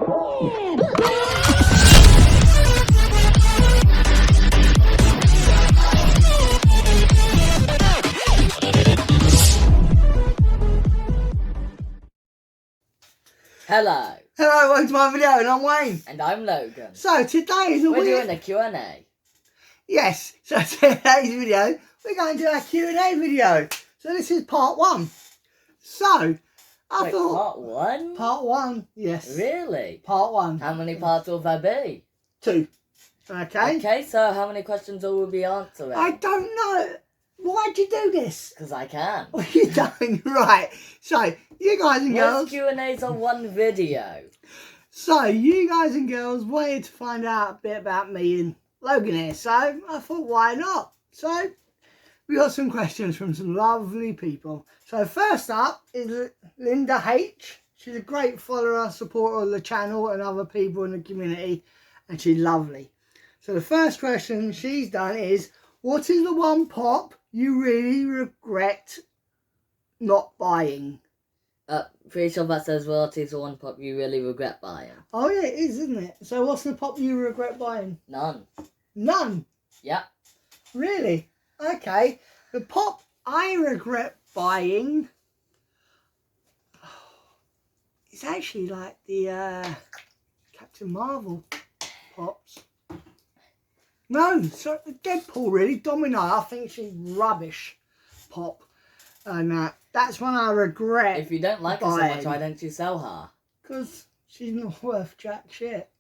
Hello. Hello, welcome to my video, and I'm Wayne. And I'm Logan. So today is We're doing a Q&A. Yes, so today's video, we're going to do our Q&A video. So this is part 1. So, I thought... Part 1? Part 1, yes. Really? Part 1. How many parts will there be? 2. Okay. Okay, so how many questions will we be answering? I don't know. Why'd you do this? Because I can. What are you doing? Right. So, you guys and girls... Most Q&As on one video. So, you guys and girls wanted to find out a bit about me and Logan here. So, I thought, why not? So, we got some questions from some lovely people. So, first up is LYNDA H. She's a great follower, supporter of the channel and other people in the community. And she's lovely. So, the first question she's done is, what is the one pop you really regret not buying? Pretty sure that says what is the one pop you really regret buying. Oh yeah, it is, isn't it? So what's the pop you regret buying? None. None? Yep. Really? Okay. The pop I regret buying is actually like the Captain Marvel pops. No, sorry, Deadpool really. Domino, I think she's rubbish pop. And that's one I regret. If you don't like her so much, why don't you sell her? Because she's not worth jack shit.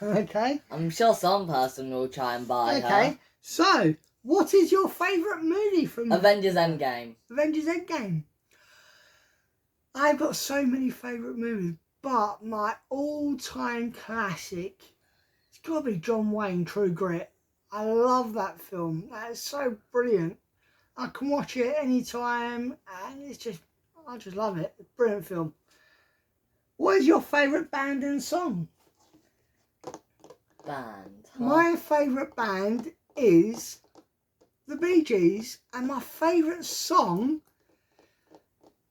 Okay. I'm sure some person will try and buy her. Okay. So, what is your favourite movie from Avengers Endgame? Avengers Endgame. I've got so many favourite movies, but my all-time classic, it's got to be John Wayne, True Grit. I love that film. That is so brilliant. I can watch it anytime, and it's just, I just love it. Brilliant film. What is your favourite band and song? Band. Huh? My favourite band is the Bee Gees, and my favourite song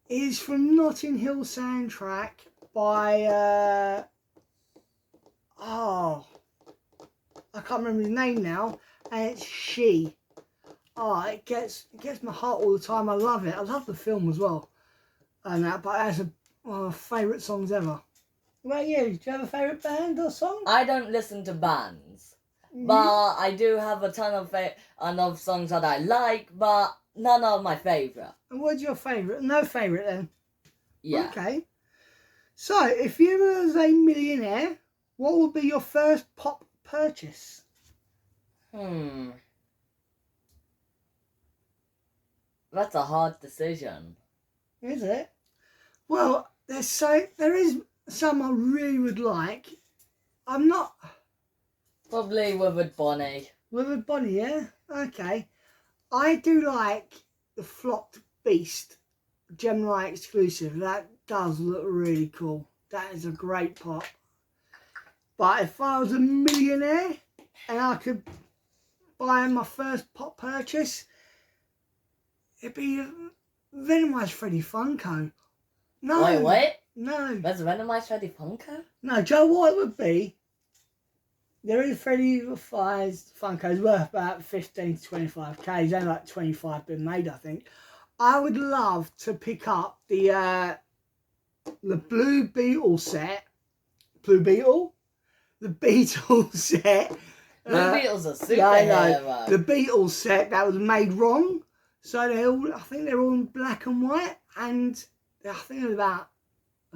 is from Notting Hill soundtrack by, I can't remember his name now, and it's She. Oh, it gets my heart all the time. I love it. I love the film as well. And but that's one of my favourite songs ever. What about you? Do you have a favourite band or song? I don't listen to bands. But I do have a ton of songs that I like, but none are my favourite. And what's your favourite? No favourite then? Yeah. Okay. So, if you was a millionaire, what would be your first pop purchase? That's a hard decision. Is it? Well, there is some I really would like. I'm not... Probably Withered Bonnie. Withered Bonnie, yeah? Okay. I do like the Flocked Beast Gemini exclusive. That does look really cool. That is a great pop. But if I was a millionaire and I could buy my first pop purchase, it'd be a Venomized Freddy Funko. No. Wait, what? No. There's Venomized Freddy Funko? No, Joe, what it would be, there is Freddy Fires Funkos worth about 15 to 25k. There's only like 25 been made, I think. I would love to pick up the Blue Beetle set. Blue Beetle? The Beetle set. Blue Beetle's a superhero. The Beetle set that was made wrong. So I think they're all in black and white, and I think there's about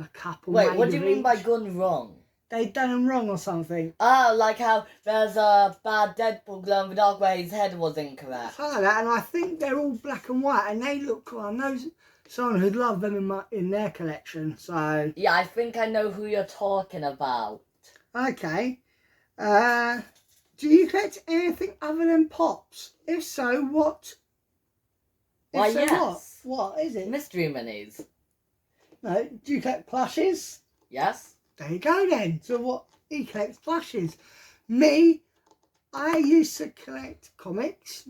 a couple. Wait, what do you mean by gone wrong? They done them wrong or something. Oh, like how there's a bad Deadpool glow in the dark where his head was incorrect. Something like that, and I think they're all black and white, and they look cool. I know someone who'd love them in their collection, so... Yeah, I think I know who you're talking about. Okay. Do you collect anything other than pops? If so, what? Why, yes. What is it? Mystery minis. No, do you collect plushes? Yes. There you go then. So what? He collects plushes. Me, I used to collect comics.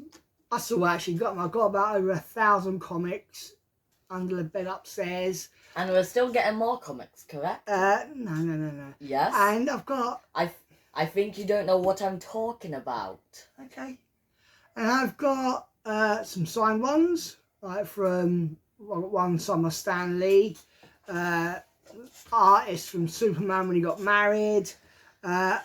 I still actually got them. I got about over 1,000 comics. under the bed upstairs. And we're still getting more comics, correct? No. Yes. And I've got... I think you don't know what I'm talking about. Okay. And I've got some signed ones, like from one signed by Stan Lee, artist from Superman when he got married, and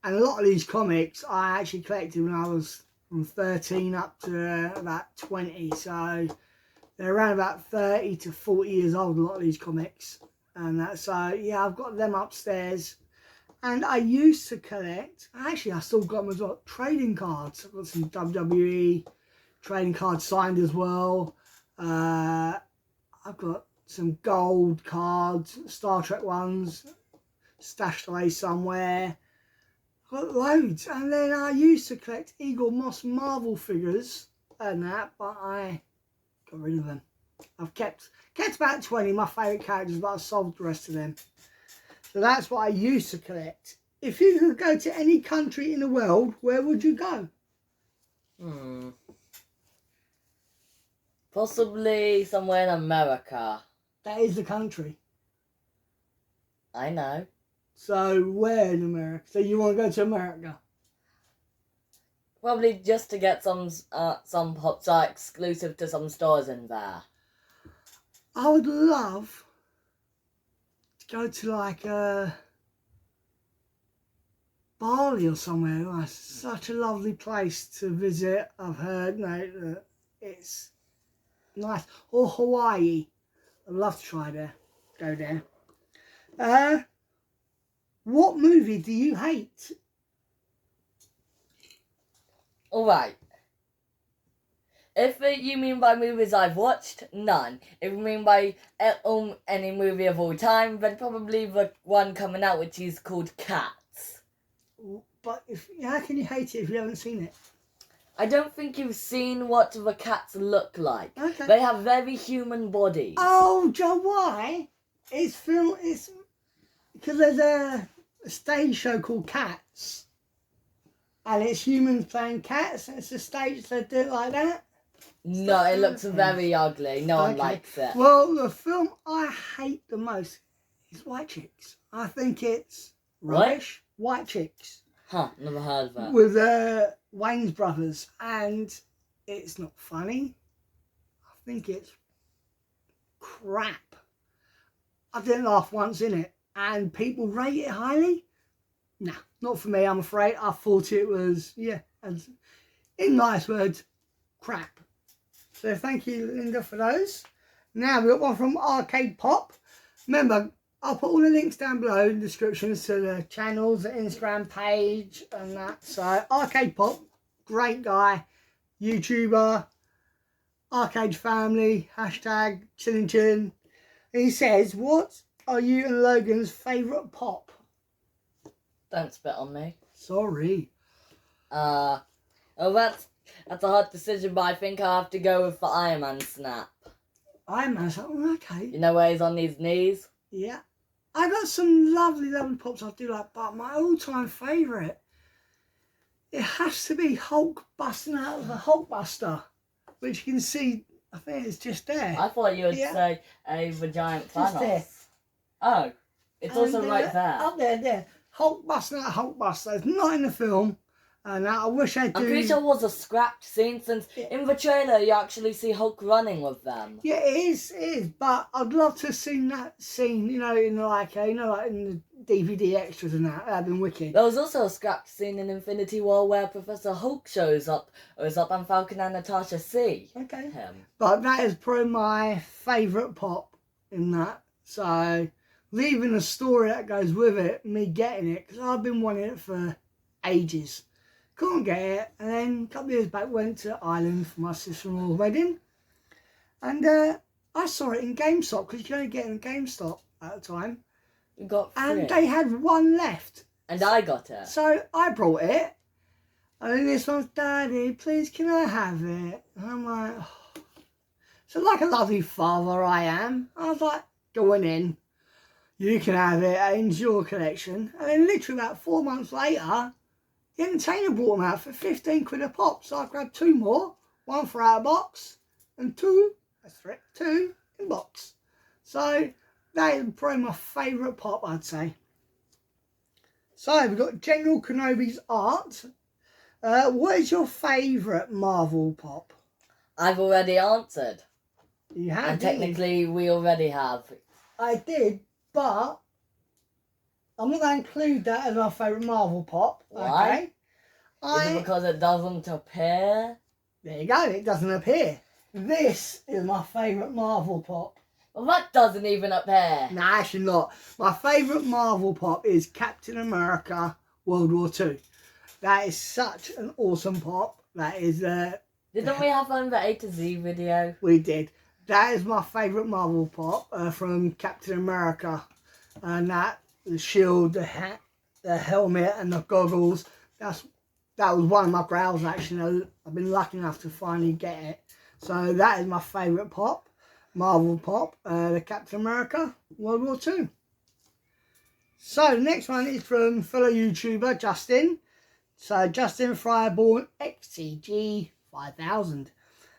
a lot of these comics I actually collected when I was from 13 up to about 20, so they're around about 30 to 40 years old, a lot of these comics, and that, so yeah, I've got them upstairs. And I used to collect, actually I still got them as well, trading cards. I've got some WWE trading cards signed as well. I've got some gold cards, Star Trek ones, stashed away somewhere. I've got loads. And then I used to collect Eagle Moss Marvel figures and that, but I got rid of them. I've kept about 20, my favourite characters, but I sold the rest of them. So that's what I used to collect. If you could go to any country in the world, where would you go? Possibly somewhere in America. That is the country. I know. So where in America? So you want to go to America? Probably just to get some pops are exclusive to some stores in there. I would love to go to like Bali or somewhere. Oh, it's such a lovely place to visit. I've heard, no, it's nice. Or Hawaii. I'd love to try there. Go there. What movie do you hate? Alright. If you mean by movies I've watched, none. If you mean by any movie of all time, then probably the one coming out which is called Cats. But how can you hate it if you haven't seen it? I don't think you've seen what the cats look like. Okay. They have very human bodies. Oh, Joe, why? It's because there's a stage show called Cats. And it's humans playing cats, and it's a stage that do it like that. No, it looks very ugly. No one likes it. Well, the film I hate the most is White Chicks. I think it's rubbish. White Chicks. Huh, never heard of that. With Wayne's brothers, and it's not funny. I think it's crap. I didn't laugh once in it, and people rate it highly. Nah, not for me, I'm afraid. I thought it was, yeah, in nice words, crap. So thank you, Linda, for those. Now we've got one from Arcade Pop. Remember, I'll put all the links down below in the descriptions to the channels, the Instagram page and that. So Arcade Pop, great guy, YouTuber, Arcade Family, hashtag Chillington. He says, what are you and Logan's favourite pop? Don't spit on me. Sorry. Oh, that's a hard decision, but I think I have to go with the Iron Man snap. Iron Man, oh, okay. You know where he's on his knees? Yeah. I got some lovely pops I do like, but my all-time favourite, it has to be Hulk busting out of the Hulkbuster, which you can see, I think it's just there. I thought you would say the giant Thanos. Just there. Oh, it's also right there. Up there. Hulk busting out Hulkbuster. It's not in the film. And I wish I do. I'm pretty sure it was a scrapped scene, since in the trailer you actually see Hulk running with them. Yeah, it is. But I'd love to have seen that scene, in like in the DVD extras and that. That'd been wicked. There was also a scrapped scene in Infinity War where Professor Hulk shows up, and Falcon and Natasha see him. But that is probably my favourite pop in that. So, leaving a story that goes with it, me getting it, because I've been wanting it for ages. Couldn't get it, and then a couple of years back went to Ireland for my sister-in-law's wedding, and I saw it in GameStop, because you could only get it in GameStop at the time. You got 3. And they had one left. And I got it. So I brought it, and then this one's, Daddy, please can I have it? And I'm like, oh. So like a lovely father I am, I was like, going in, you can have it, it's your collection. And then literally about 4 months later, the entertainer brought them out for 15 quid a pop. So I grabbed 2 more, one for our box and 2, that's 3, 2 in box. So that is probably my favourite pop, I'd say. So we've got General Kenobi's art. What is your favourite Marvel pop? I've already answered. You have, and technically we already have. I did, but I'm not going to include that as my favourite Marvel pop. Why? Okay? Is it because it doesn't appear? There you go, it doesn't appear. This is my favourite Marvel pop. Well, that doesn't even appear. No, actually not. My favourite Marvel pop is Captain America World War II. That is such an awesome pop. That is... Didn't we have one the A to Z video? We did. That is my favourite Marvel pop from Captain America. And that, the shield, the hat, the helmet and the goggles. That was one of my growls actually. I've been lucky enough to finally get it. So that is my favourite pop. Marvel pop. The Captain America World War II. So the next one is from fellow YouTuber Justin. So Justin Fireborn XTG 5000.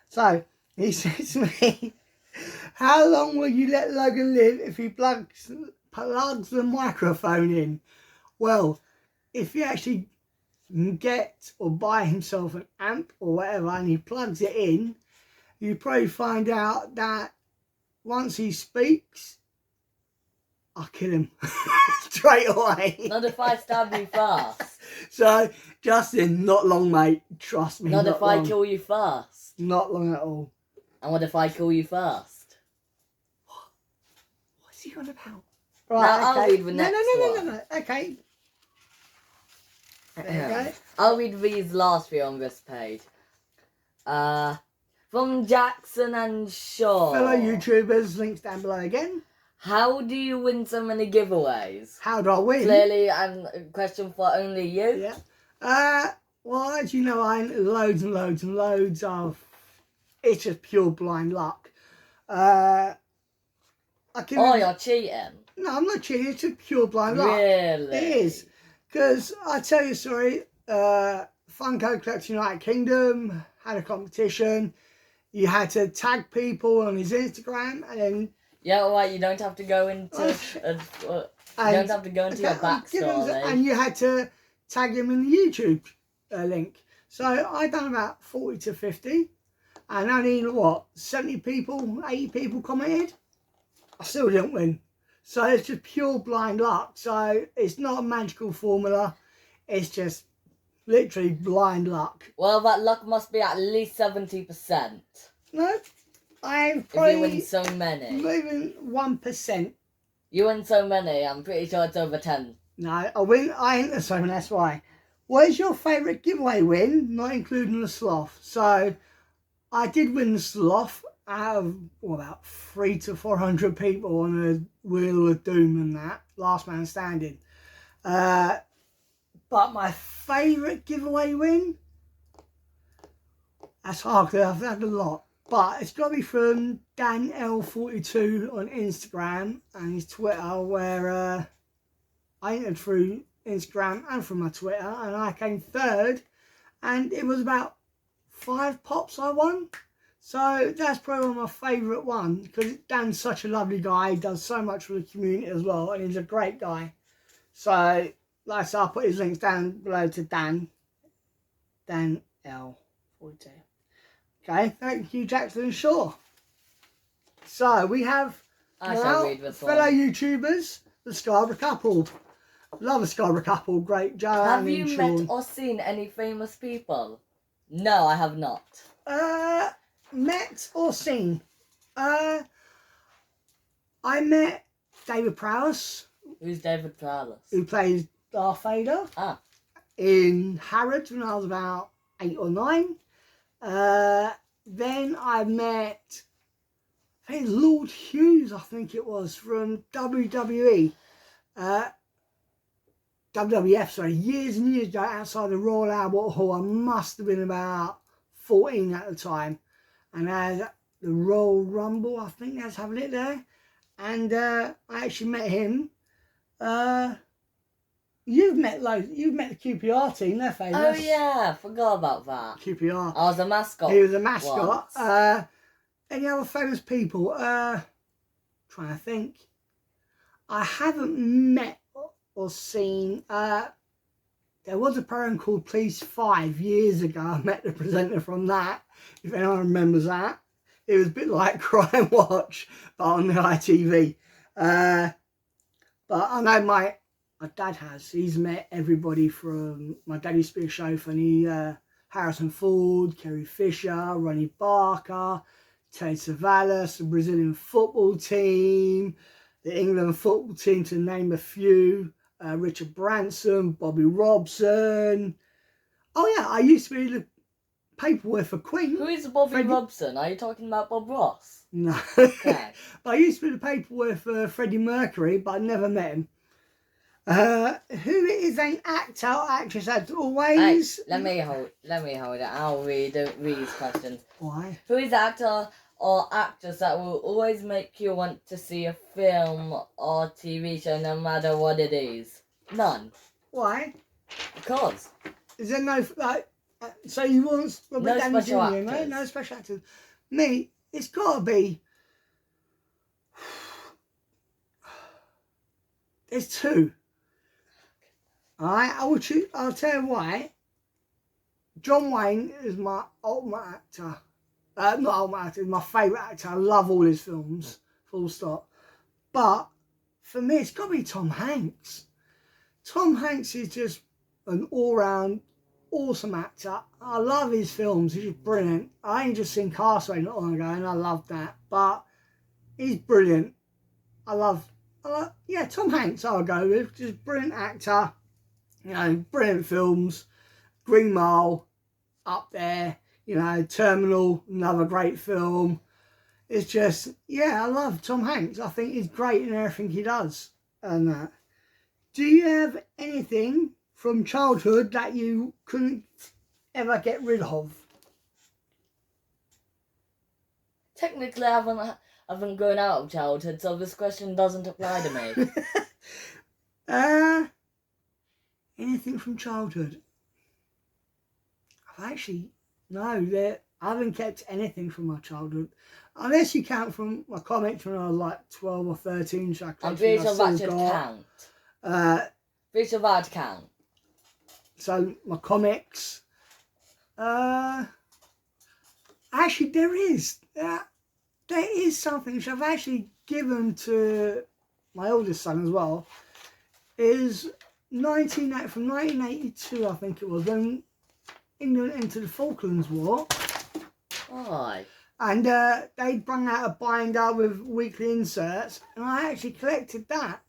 So he says to me, how long will you let Logan live if he plugs the microphone in? Well, if he actually get or buy himself an amp or whatever and he plugs it in, you probably find out that once he speaks, I'll kill him straight away. Not if I stab you first. So, Justin, not long, mate. Trust me. Not if I long. kill you first. Not long at all. And what if I kill you first? What's he on about? Right, Now, okay. I'll read the next No. Okay. Okay. I'll read these last three on this page. From Jackson and Shaw. Fellow YouTubers, links down below again. How do you win so many giveaways? How do I win? Clearly, a question for only you. Yeah. Well, as you know, I enter loads and loads and loads of... It's just pure blind luck. You're cheating. No, I'm not cheating. It's just pure blind luck. Really? It is. Because, I tell you a story. Funko Collector United Kingdom had a competition. You had to tag people on his Instagram and then... Yeah, alright, you don't have to go into... you don't have to go into your backstory. And you had to tag him in the YouTube link. So I done about 40 to 50. And only, 70 people, 80 people commented. I still didn't win. So it's just pure blind luck. So it's not a magical formula. It's just literally blind luck. Well, that luck must be at least 70%. No. I'm probably... If you win so many. Even 1%. You win so many, I'm pretty sure it's over 10. No, I enter so many, that's why. What is your favourite giveaway win? Not including the sloth. So, I did win the sloth out of, about 300 to 400 people on a Wheel of Doom and that. Last man standing. But my favourite giveaway win? That's hard because I've had a lot. But it's got to be from DanL42 on Instagram and his Twitter, where I entered through Instagram and from my Twitter, and I came third, and it was about 5 pops I won. So that's probably my favourite one, because Dan's such a lovely guy. He does so much for the community as well, and he's a great guy. So, like I said, I'll put his links down below to DanL42. Okay, thank you, Jackson Shaw. So we have fellow YouTubers, the Scarborough couple. Love the Scarborough couple, great Joanne and Sean. Have you met or seen any famous people? No, I have not. Met or seen? I met David Prowse. Who's David Prowse? Who plays Darth Vader. In Harrods when I was about 8 or 9. Then I met, I think Lord Hughes, I think it was, from WWE. WWF, sorry, years and years ago outside the Royal Albert Hall. I must have been about 14 at the time. And I had the Royal Rumble, I think that's having it there. And I actually met him. You've met the QPR team, they're famous. Oh yeah, forgot about that. QPR. I was a mascot. He was a mascot. Any other famous people? Trying to think. I haven't met or seen. There was a program called Police 5 years ago. I met the presenter from that, if anyone remembers that. It was a bit like Crime Watch, but on the ITV. But I know my dad has. He's met everybody from, my dad used to be a chauffeur, and he, Harrison Ford, Kerry Fisher, Ronnie Barker, Ted Savalas, the Brazilian football team, the England football team, to name a few. Richard Branson, Bobby Robson. Oh yeah, I used to be the paperwork for Queen. Who is Bobby Robson? Are you talking about Bob Ross? No. Okay. But I used to be the paperwork for Freddie Mercury, but I never met him. Who is an actor or actress as always? Hey, let me hold it. I'll read these questions. Why? Who is the actor or actress that will always make you want to see a film or TV show no matter what it is? None. Why? Because. Is there no, like, so you want Robert Downey Jr., no? No special actors. Me, it's got to be, there's two. Alright, I'll tell you why. John Wayne is my ultimate actor. Not ultimate actor, he's my favourite actor. I love all his films, full stop. But for me, it's got to be Tom Hanks. Tom Hanks is just an all-round awesome actor. I love his films, he's just brilliant. I ain't just seen Castaway not long ago and I love that. But he's brilliant. Yeah, Tom Hanks I'll go with. Just brilliant actor. You know, brilliant films. Green Mile, up there. You know, Terminal, another great film. It's just, yeah, I love Tom Hanks. I think he's great in everything he does. And that. Do you have anything from childhood that you couldn't ever get rid of? Technically, I haven't grown out of childhood, so this question doesn't apply to me. Anything from childhood? I've actually, no, I haven't kept anything from my childhood. Unless you count from my comics when I was like 12 or 13. So I'm pretty sure that should count. Pretty sure that count. So my comics. Actually, there is something which I've actually given to my oldest son as well. Is from 1982, I think it was, when England entered the Falklands War. Why? And they brought out a binder with weekly inserts, and I actually collected that.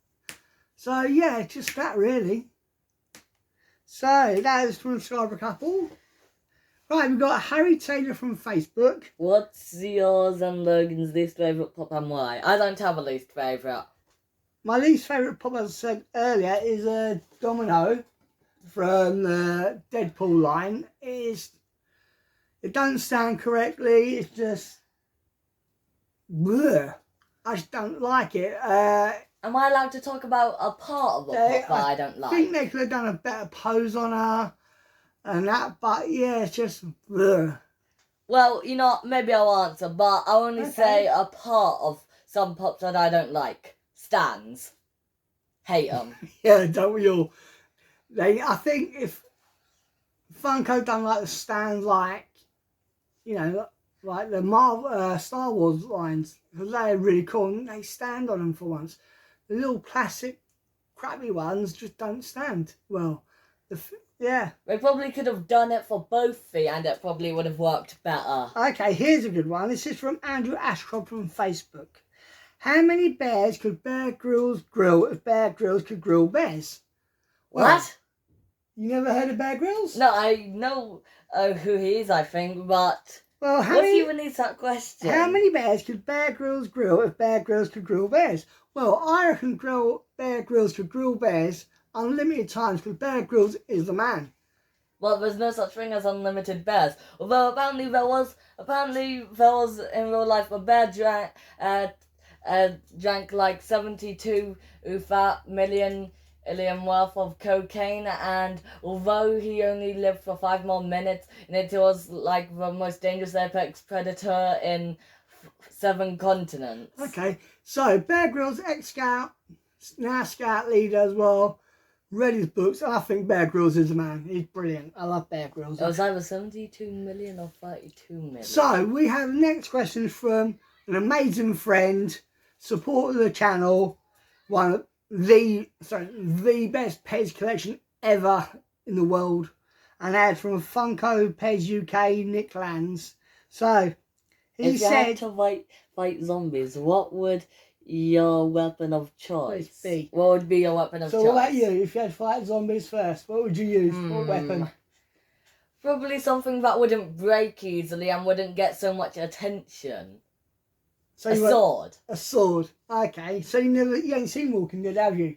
So yeah, just that really. So that is from Scarborough Couple. Right, we've got Harry Taylor from Facebook. What's yours and Logan's least favourite pop and why? I don't have a least favourite. My least favourite pop, as I said earlier, is Domino from the Deadpool line. It don't stand correctly. It's just, bleh. I just don't like it. Am I allowed to talk about a part of the pop that I don't like? I think they could have done a better pose on her and that, but yeah, it's just, bleh. Well, you know, maybe I'll answer, but I'll only say a part of some pops that I don't like. Stands. Hate them. Yeah, don't we all? I think if Funko done like the stands, like, you know, like the Marvel, Star Wars lines, because they're really cool and they stand on them for once. The little plastic crappy ones just don't stand well. Yeah. They probably could have done it for both feet and it probably would have worked better. Okay, here's a good one. This is from Andrew Ashcroft from Facebook. How many bears could Bear Grylls grill if Bear Grylls could grill bears? Well, What? You never heard of Bear Grylls? No, I know who he is, I think, but well, what even is that question? How many bears could Bear Grylls grill if Bear Grylls could grill bears? Well, I reckon Bear Grylls could grill bears unlimited times because Bear Grylls is the man. Well, there's no such thing as unlimited bears. Although apparently there was in real life a bear drank like 72 million worth of cocaine, and although he only lived for 5 more minutes, and it was like the most dangerous apex predator in 7 continents. Okay, so Bear Grylls, ex-Scout, now Scout leader as well, read his books, and I think Bear Grylls is the man. He's brilliant. I love Bear Grylls. It was either 72 million or 32 million. So we have the next question from an amazing friend, supporter of the channel, one of the best Pez collection ever in the world, and that's from Funko Pez UK, Nick Lands. So he if you said, had to fight zombies, what would your weapon of choice be? What would be your weapon of choice? So what about you? If you had to fight zombies first, what would you use? What weapon? Probably something that wouldn't break easily and wouldn't get so much attention. So a sword. A sword. Okay. So you ain't seen Walking Dead, have you?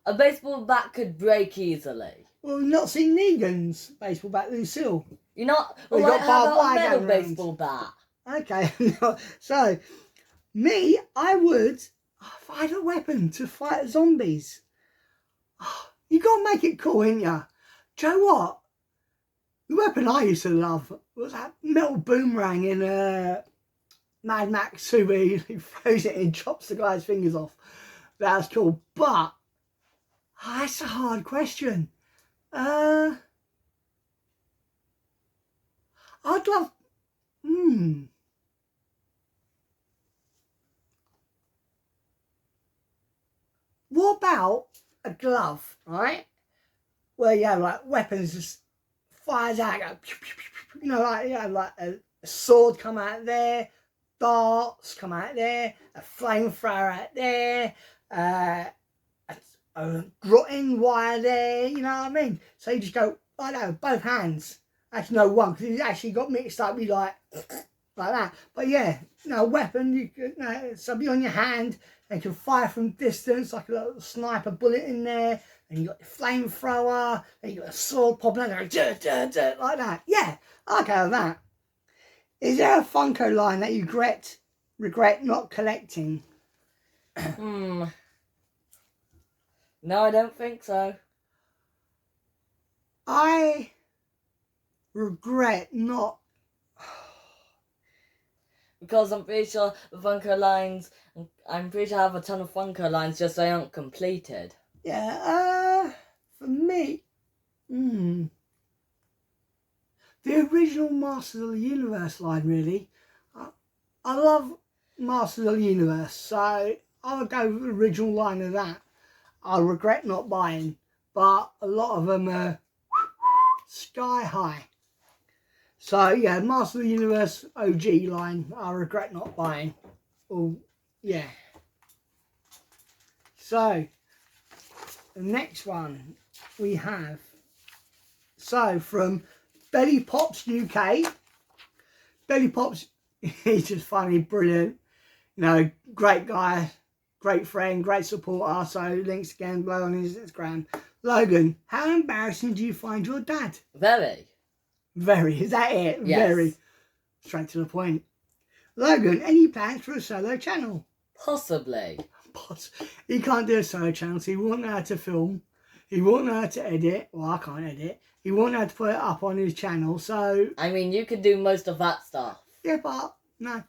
A baseball bat could break easily. Well, we've not seen Negan's baseball bat, Lucille. You're not. Well, Well, how got about a metal baseball bat? Okay. So, me, I would, if I had a weapon to fight zombies, you got to make it cool, ain't ya? Do you know what? The weapon I used to love was that metal boomerang in Mad Max 2 where he throws it and chops the guy's fingers off. That was cool. But, that's a hard question. I'd love... What about a glove, right? Where you have like weapons just fires out, go, pew, pew, pew, pew, you know, like you have like a sword come out there, darts come out there, a flamethrower out there, a grotting wire there, you know what I mean? So you just go like that with both hands. Actually, no, one, because it actually got mixed up with like that. But yeah, no weapon, you could, something on your hand, and you can fire from distance, like a little sniper bullet in there, and you got your flamethrower, and you got a sword popping out, like that. Yeah, I'll go with that. Is there a Funko line that you regret not collecting? No, I don't think so. I regret not... Because I'm pretty sure the Funko lines, I'm pretty sure I have a ton of Funko lines, just they aren't completed. Yeah, for me, the original Masters of the Universe line, really. I love Masters of the Universe, so I would go with the original line of that. I regret not buying, but a lot of them are sky high. So yeah, Master of the Universe OG line, I regret not buying. Oh yeah. So the next one we have, so from Belly Pops UK. Belly Pops, he's just funny, brilliant, you know, great guy, great friend, great supporter. So links again below on his Instagram. Logan, how embarrassing do you find your dad? Very. Very, is that it? Yes. Very. Straight to the point. Logan, any plans for a solo channel? Possibly. He can't do a solo channel, so he won't know how to film. He won't know how to edit. Well, I can't edit. He won't know how to put it up on his channel, so... I mean, you could do most of that stuff. Yeah, but no.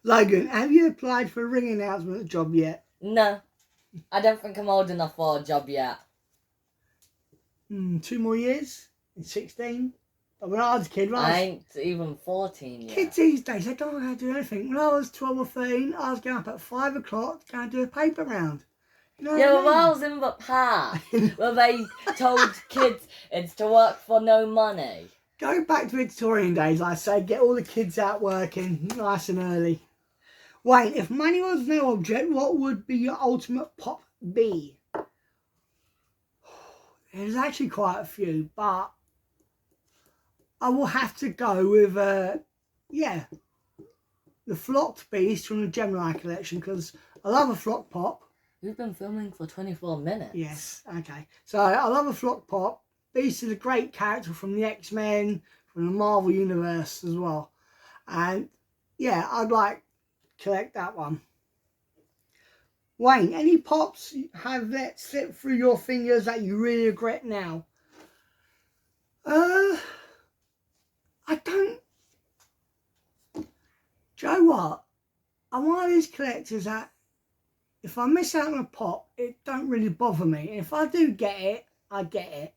Logan, have you applied for a ring announcement job yet? No. I don't think I'm old enough for a job yet. 2 more years? In 16? But when I was a kid, I ain't even 14 yet. Kids these days, they don't know how to do anything. When I was 12 or 13, I was going up at 5 o'clock to go and do a paper round. You know yeah, what well, I I mean? was in the past where they told kids it's to work for no money. Go back to Victorian days, I say, get all the kids out working nice and early. Wayne, if money was no object, what would be your ultimate pop be? There's actually quite a few, but I will have to go with, yeah, the Flocked Beast from the Gemini collection, because I love a Flock Pop. We've been filming for 24 minutes. Yes, okay. So I love a Flock Pop. Beast is a great character from the X-Men, from the Marvel Universe as well. And yeah, I'd like to collect that one. Wayne, any pops have let slip through your fingers that you really regret now? I don't... Do Do you know what? I'm one of these collectors that if I miss out on a pop, it don't really bother me. If I do get it, I get it.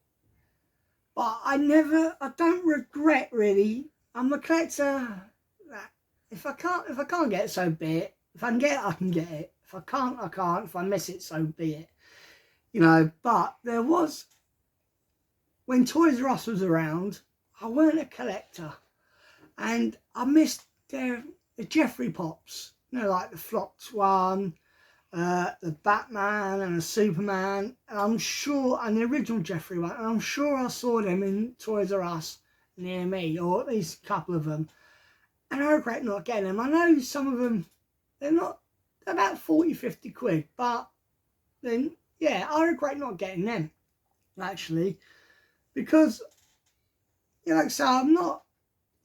But I don't regret really. I'm a collector that if I can't get it, so be it. If I can get it, I can get it. If I can't, I can't. If I miss it, so be it. You know, but there was, when Toys R Us was around, I weren't a collector. And I missed the Jeffrey Pops. You know, like the Flocked one, the Batman and the Superman. And I'm sure, and the original Jeffrey one, and I'm sure I saw them in Toys R Us near me, or at least a couple of them. And I regret not getting them. I know some of them, they're about 40, 50 quid, but then, yeah, I regret not getting them, actually, because, you know, like I say, I'm not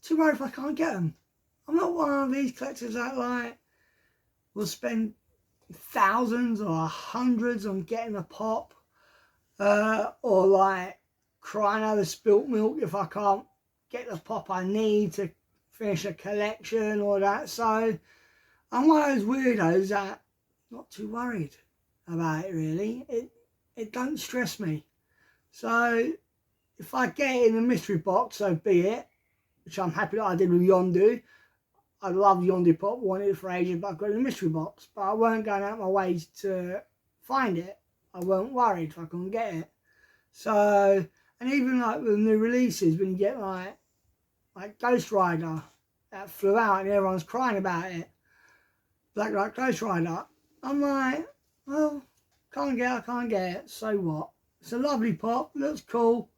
too worried if I can't get them. I'm not one of these collectors that, like, will spend thousands or hundreds on getting a pop, or, like, crying over spilt milk if I can't get the pop I need to finish a collection or that. So I'm one of those weirdos that not too worried about it really. It don't stress me. So if I get it in a mystery box, so be it, which I'm happy that I did with Yondu. I love Yondu Pop, wanted it for ages, but I got it in a mystery box. But I weren't going out my way to find it. I weren't worried if I couldn't get it. So, and even like with the new releases, when you get like Ghost Rider that flew out and everyone's crying about it, Black Light Ghost Rider, I'm like, well, can't get it, so what? It's a lovely pop, looks cool,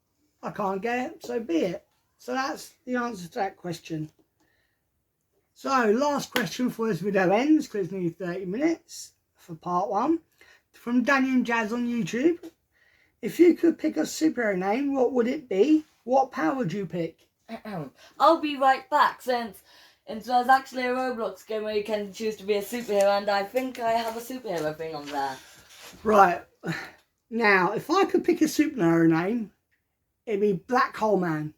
I can't get it, so be it. So that's the answer to that question. So last question before this video ends, because it's nearly 30 minutes for part 1, from DANNYJAZ on YouTube. If you could pick a superhero name, what would it be? What power would you pick? I'll be right back, since there's actually a Roblox game where you can choose to be a superhero, and I think I have a superhero thing on there. Right, now if I could pick a superhero name, it'd be Black Hole Man.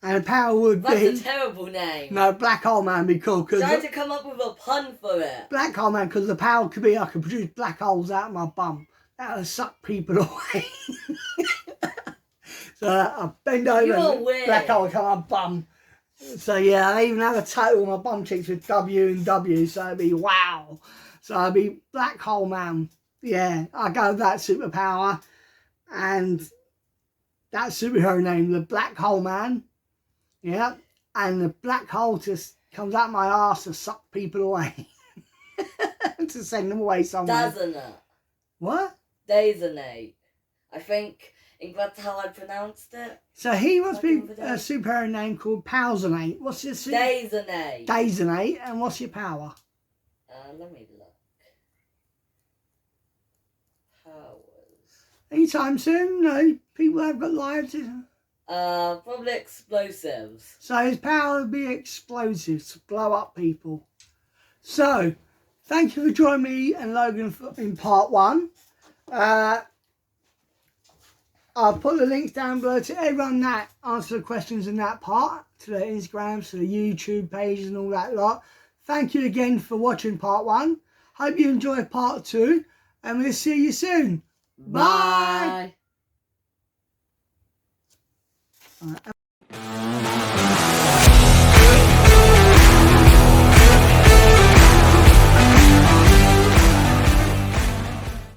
And the power would be... That's a terrible name. No, Black Hole Man would be cool. Try to come up with a pun for it. Black Hole Man, because the power could be I could produce black holes out of my bum. That would suck people away. So I bend over and black hole come out my bum. So yeah, I even have a tattoo on my bum cheeks with W and W, so it'd be wow. So I'd be Black Hole Man. Yeah, I go with that superpower. And that superhero name, the Black Hole Man. Yeah, and the black hole just comes out my arse to suck people away. To send them away somewhere. Doesn't it? What? Daisonate. I think that's how I pronounced it. So he wants to be a superhero name called Powsonate. What's your super? Daisonate. Daisonate, and what's your power? Let me look. Powers. Anytime soon, no, people have got lives. Probably explosives. So his power would be explosives, to blow up people. So, thank you for joining me and Logan in part 1. I'll put the links down below to everyone that answered the questions in that part, to the Instagrams, to the YouTube pages and all that lot. Thank you again for watching part 1. Hope you enjoy part 2, and we'll see you soon. Bye.